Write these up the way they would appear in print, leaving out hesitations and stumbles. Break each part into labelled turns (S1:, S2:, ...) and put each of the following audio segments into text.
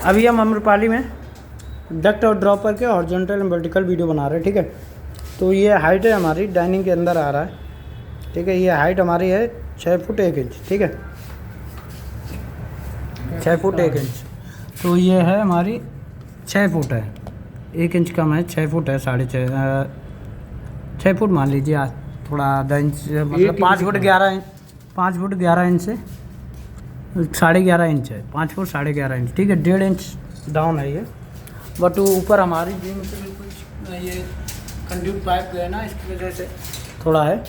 S1: अभी हम अम्रपाली में डक्ट और ड्रॉपर के हॉरिजॉन्टल एंड वर्टिकल वीडियो बना रहे हैं, ठीक है। तो ये हाइट है हमारी, डाइनिंग के अंदर आ रहा है, ठीक है। ये हाइट हमारी है 6 फुट 1 इंच, ठीक है, 6 फुट 1 इंच। तो ये है हमारी 6 फुट है, 1 इंच कम है, 6 फुट है, 6 फुट मान लीजिए, आज थोड़ा आधा इंच, मतलब 5 फुट 11 इंच, 5 फुट 11 इंच से 11.5 इंच है, 5 फुट 11.5 इंच, ठीक है। 1.5 इंच डाउन है ये, बट ऊपर हमारी जिम से बिल्कुल ये कंड्यूट पाइप है ना, इसकी वजह से थोड़ा है,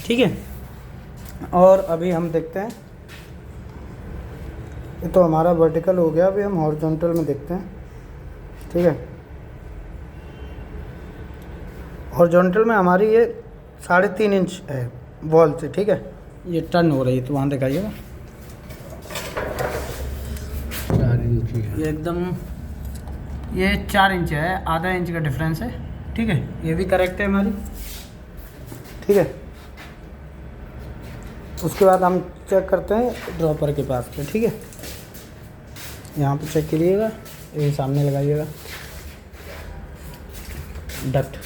S1: ठीक है। और अभी हम देखते हैं, ये तो हमारा वर्टिकल हो गया, अभी हम हॉरिजॉन्टल में देखते हैं, ठीक है। हॉरिजॉन्टल में हमारी ये 3.5 इंच है वॉल से, ठीक है। ये टर्न हो रही है, तो वहाँ दिखाइएगा,
S2: 4 इंच है।
S1: ये एकदम, ये 4 इंच है, आधा इंच का डिफरेंस है, ठीक है। ये भी करेक्ट है हमारी, ठीक है। उसके बाद हम चेक करते हैं ड्रॉपर के पास पे, ठीक है। यहाँ पे चेक करिएगा, ये सामने लगाइएगा डक्ट,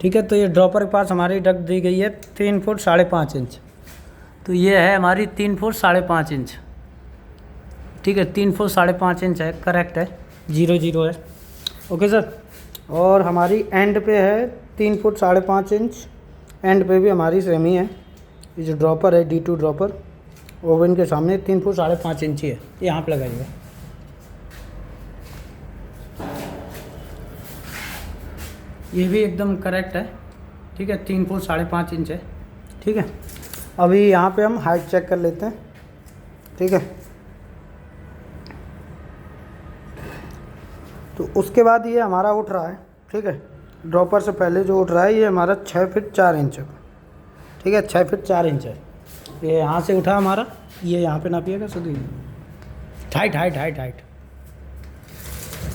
S1: ठीक है। तो ये ड्रॉपर के पास हमारी डक्ट दी गई है 3 फुट 5.5 इंच, तो ये है हमारी 3 फुट 5.5 इंच, ठीक है। 3 फुट 5.5 इंच है, करेक्ट है, 0 है, ओके सर। और हमारी एंड पे है 3 फुट 5.5 इंच, एंड पे भी हमारी सेम ही है। ये जो ड्रॉपर है D2 ड्रॉपर, ओवन के सामने 3 फुट 5.5 इंच ही है, यहाँ पे लगाइएगा। ये भी एकदम करेक्ट है, ठीक है, 3 फुट 5.5 इंच है, ठीक है। अभी यहाँ पे हम हाइट चेक कर लेते हैं, ठीक है। तो उसके बाद ये हमारा उठ रहा है, ठीक है। ड्रॉपर से पहले जो उठ रहा है ये हमारा 6 फीट 4 इंच है, ठीक है, 6 फीट 4 इंच है। ये यहाँ से उठा हमारा, ये यहाँ पे नापिएगा शुद्ध हाइट,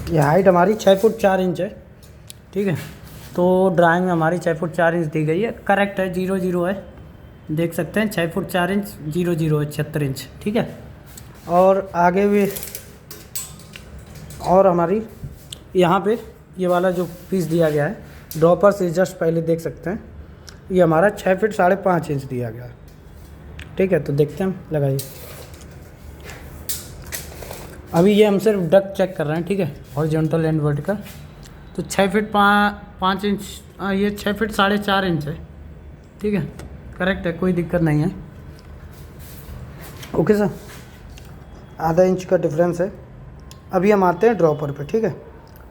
S1: ये हाइट हमारी 6 फुट 4 इंच है, ठीक है। तो ड्राइंग में हमारी 6 फुट 4 इंच दी गई है, करेक्ट है, 0 है, देख सकते हैं 6 फुट 4 इंच 0 है, 76 इंच, ठीक है। और आगे भी, और हमारी यहाँ पे ये वाला जो पीस दिया गया है ड्रॉपर से जस्ट पहले देख सकते हैं, ये हमारा 6 फीट 5.5 इंच दिया गया है, ठीक है। तो देखते हैं, लगाइए। अभी ये हम सिर्फ डक्ट चेक कर रहे हैं, ठीक है, हॉरिजॉन्टल एंड वर्टिकल। तो 6 फीट 5 इंच, ये 6 फीट 4.5 इंच है, ठीक है, करेक्ट है, कोई दिक्कत नहीं है, ओके सर। आधा इंच का डिफरेंस है। अभी हम आते हैं ड्रॉपर पे, ठीक है।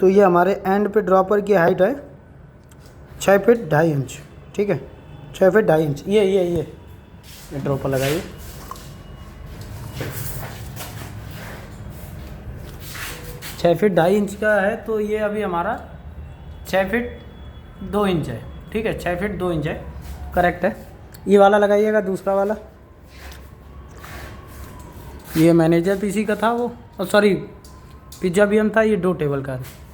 S1: तो ये हमारे एंड पे ड्रॉपर की हाइट है 6 फीट 2.5 इंच, ठीक है, 6 फीट 2.5 इंच। ये ड्रॉपर लगाइए, छः फीट 2.5 इंच का है। तो ये अभी हमारा 6 फीट 2 इंच है, ठीक है, 6 फीट 2 इंच है, करेक्ट है। ये वाला लगाइएगा, दूसरा वाला, ये मैनेजर पीसी का था वो, और सॉरी पिज्जा भी हम था, ये 2 टेबल का है।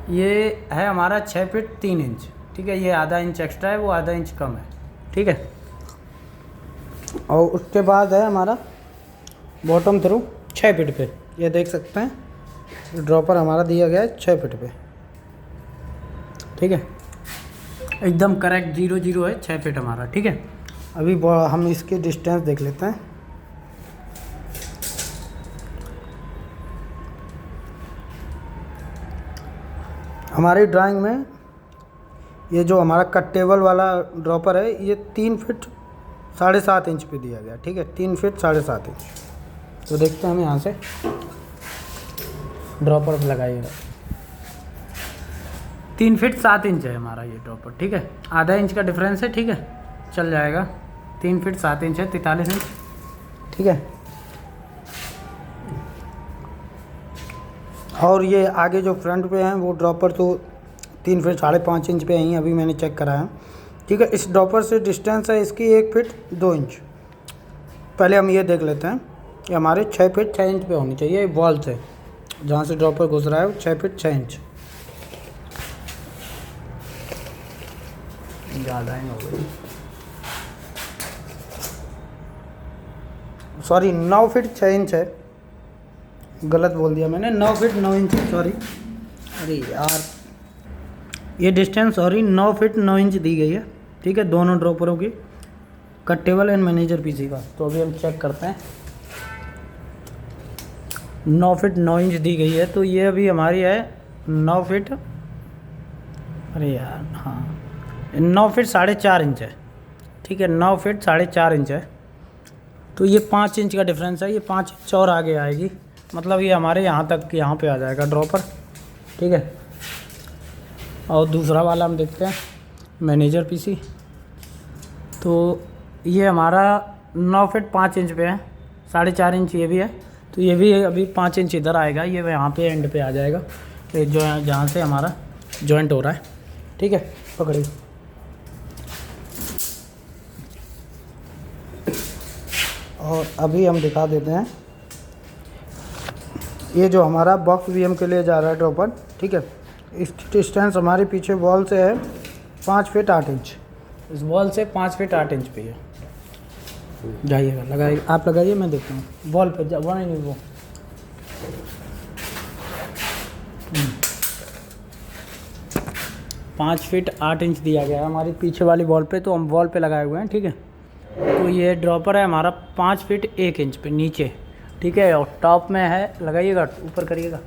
S1: ये है हमारा 6 फीट 3 इंच, ठीक है। ये आधा इंच एक्स्ट्रा है, वो आधा इंच कम है, ठीक है। और उसके बाद है हमारा बॉटम थ्रू 6 फीट पे, ये देख सकते हैं ड्रॉपर हमारा दिया गया है 6 फीट पे, ठीक है, एकदम करेक्ट, 0 है, 6 फीट हमारा, ठीक है। अभी हम इसकी डिस्टेंस देख लेते हैं। हमारी ड्राइंग में ये जो हमारा कट टेबल वाला ड्रॉपर है, ये 3 फीट 7.5 इंच पे दिया गया, ठीक है, 3 फीट 7.5 इंच। तो देखते हैं हम यहाँ से, ड्रॉपर लगाइएगा, 3 फीट 7 इंच है हमारा ये ड्रॉपर, ठीक है, आधा इंच का डिफरेंस है, ठीक है, चल जाएगा। 3 फीट 7 इंच है, 43 इंच, ठीक है। और ये आगे जो फ्रंट पे हैं वो ड्रॉपर तो 3 फीट 5.5 इंच पे हैं, अभी मैंने चेक कराया, ठीक है। इस ड्रॉपर से डिस्टेंस है इसकी 1 फीट 2 इंच। पहले हम ये देख लेते हैं कि हमारे 6 फीट 6 इंच पे होनी चाहिए वॉल से, जहाँ से ड्रॉपर घुस रहा है वो 6 फीट 6 इंच, ज़्यादा ही हो गई, सॉरी 9 फीट 6 इंच है, गलत बोल दिया मैंने, 9 फीट 9 इंच, सॉरी। अरे यार, ये डिस्टेंस सॉरी 9 फीट 9 इंच दी गई है, ठीक है, दोनों ड्रॉपरों की, cut table and manager PC का। तो अभी हम चेक करते हैं। 9 फीट 9 इंच दी गई है, तो ये अभी हमारी है 9 फीट, अरे यार हाँ, 9 फीट 4.5 इंच है, ठीक है, 9 फीट 4.5 इंच है। तो ये 5 इंच का डिफरेंस है, ये 5 इंच और आगे आएगी, मतलब ये हमारे यहाँ तक यहाँ पे आ जाएगा ड्रॉपर, ठीक है। और दूसरा वाला हम देखते हैं, मैनेजर पीसी। तो ये हमारा 9 फीट 5 इंच पे है, 4.5 इंच ये भी है, तो ये भी अभी 5 इंच इधर आएगा, ये यहाँ पे एंड पे आ जाएगा, तो जो जहाँ से हमारा जॉइंट हो रहा है, ठीक है। पकड़िए। और अभी हम दिखा देते हैं, ये जो हमारा बॉक्स वीएम के लिए जा रहा है ड्रॉपर, ठीक है। इसकी डिस्टेंस हमारे पीछे वॉल से है 5 फीट 8 इंच, इस वॉल से 5 फीट 8 इंच पे है। जाइएगा, लगाइए, आप लगाइए, मैं देखता हूँ वॉल पे जा, वो नहीं वो 5 फीट 8 इंच दिया गया है हमारी पीछे वाली वॉल पे, तो हम वॉल पे लगाए हुए हैं, ठीक है। तो ये ड्रॉपर है हमारा 5 फीट 1 इंच पे नीचे, ठीक है। और टॉप में है, लगाइएगा, ऊपर करिएगा,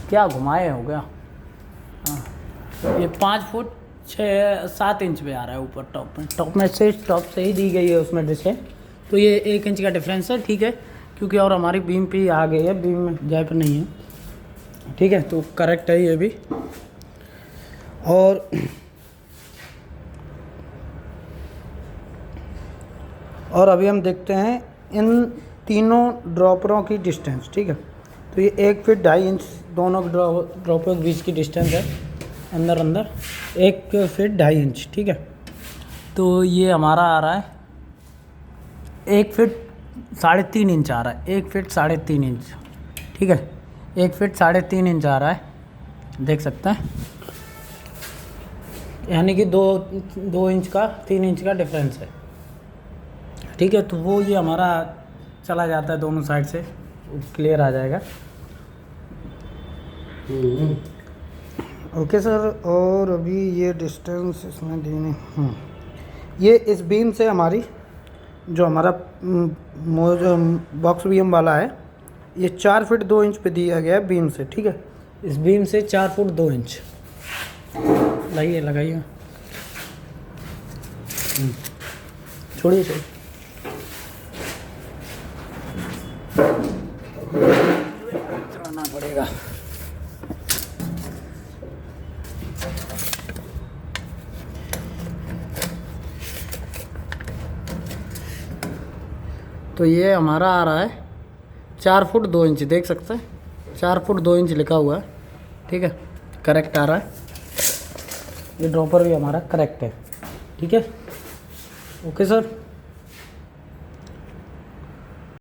S1: क्या घुमाए हो गया, हाँ। ये 5 फुट 7 इंच पे आ रहा है ऊपर टॉप में से, टॉप से ही दी गई है उसमें डिस्टेंस, तो ये 1 इंच का डिफरेंस है, ठीक है। क्योंकि और हमारी बीम पे आ गई है, बीम में जाए पर नहीं है, ठीक है, तो करेक्ट है ये भी। और अभी हम देखते हैं इन तीनों ड्रॉपरों की डिस्टेंस, ठीक है। तो ये 1 फीट 2.5 इंच दोनों ड्रॉपरों के बीच की डिस्टेंस है, अंदर 1 फीट 2.5 इंच, ठीक है। तो ये हमारा आ रहा है 1 फीट 3.5 इंच आ रहा है, 1 फीट 3.5 इंच, ठीक है, 1 फीट 3.5 इंच आ रहा है, देख सकते हैं, यानी कि 2 इंच का 3 इंच का डिफरेंस है, ठीक है। तो वो ये हमारा चला जाता है दोनों साइड से, क्लियर आ जाएगा। Okay sir. और अभी ये डिस्टेंस इसमें देने, ये इस बीम से हमारी जो हमारा बॉक्स बीम वाला है, ये 4 फीट 2 इंच पे दिया गया है बीम से, ठीक है। इस बीम से 4 फुट 2 इंच लगाइए, छोड़िए चलाना पड़ेगा। तो ये हमारा आ रहा है 4 फुट 2 इंच, देख सकते हैं 4 फुट 2 इंच लिखा हुआ है, ठीक है, करेक्ट आ रहा है। ये ड्रॉपर भी हमारा करेक्ट है, ठीक है। Okay sir.